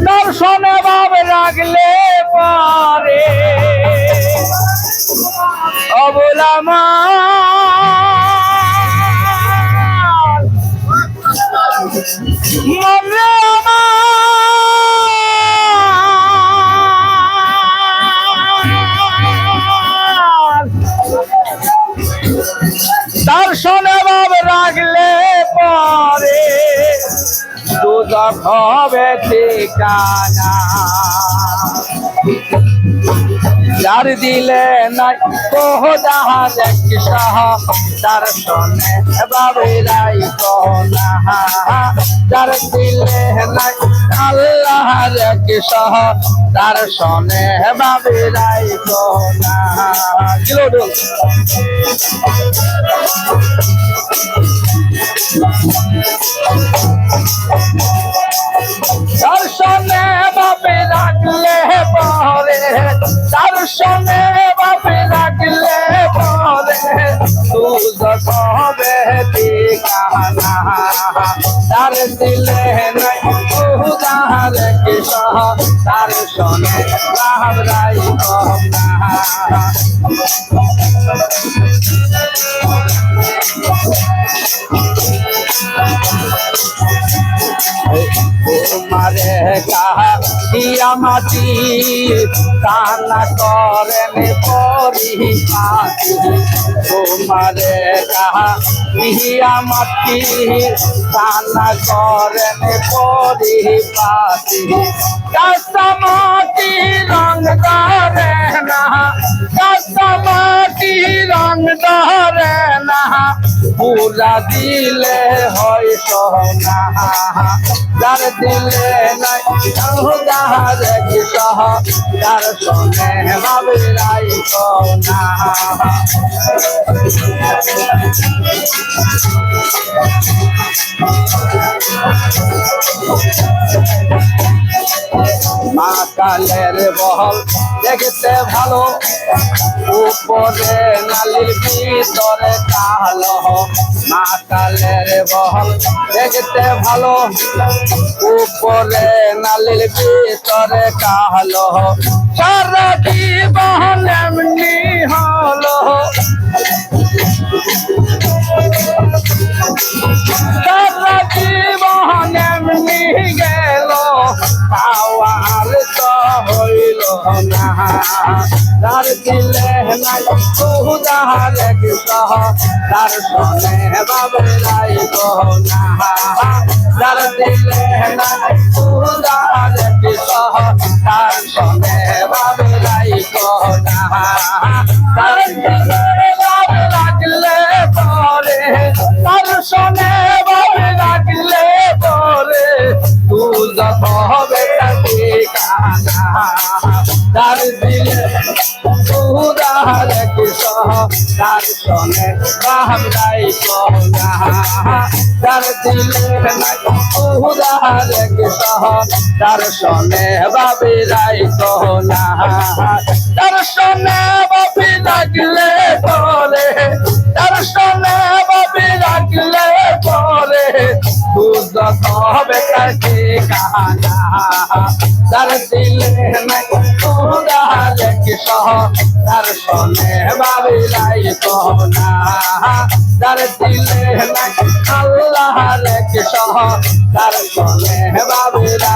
দর্শনে ভাব রাখলে পারে অবলামা মনে দর্শনে ভাব রাখলে পারে দুজক হবে ঠিকানা যার দিলে নাই কোহদার এক সহ দর্শনে বাবেরাই কোনা যার দিলে নাই আল্লাহর এক সহ দর্শনে বাবেরাই কোনা কিলোডল দর্শনে বাপে রাখলে পরে দর্শনে বাপে রাখলে পরে দুজক হবে ঠিকানা তার দিলে নাই উদার কিসহ দর্শনে বাবরাই কোনা তোমারে কাহা দিয়া মাটি কান্না করেন পরিপাটি তোমারে কাহা দিয়া মাটি কান্না করেন পরিপাটি কাঁচা মাটি রং ধরে না কাঁচা মাটি রং ধরে না পুরা দিলে হয় সোনা যার দিলে নাই উদার কিসহ দর্শনে বাবেরাই কোনা মা কালের বহল দেখতে ভালো উপরে নালির ভিতরে কালো মা কালের বহল দেখতে ভালো উপরে নালির ভিতরে কালো সারা জীবন এমনি হলো সারা জীবন এমনি গেল পাওয়ার তো হইল না তার দিলে নাই উদার কিসহ দর্শনে বাবেরাই কোনা তার দিলে নাই উদার কিসহ দর্শনে বাবেরাই কোনা তার দিলে বাবে রাখলে পরে দর্শনে বাবে রাখলে পরে দুজক হবে ঠিকানা তার দিলে উদার কিসহ দর্শনে বাবরাই কোনা তার দিলে নাই উদার কিসহ দর্শনে বাবেরাই কোনা দর্শনে বাবে রাখলে পরে দর্শনে বাবে রাখলে পরে দুজক হবে ঠিকানা তার দিলে নাই উদার কিসহ দর্শনে বাবেরাই কোনা তার দিলে নাই আল্লাহর কিসহ দর্শনে বাবেরাই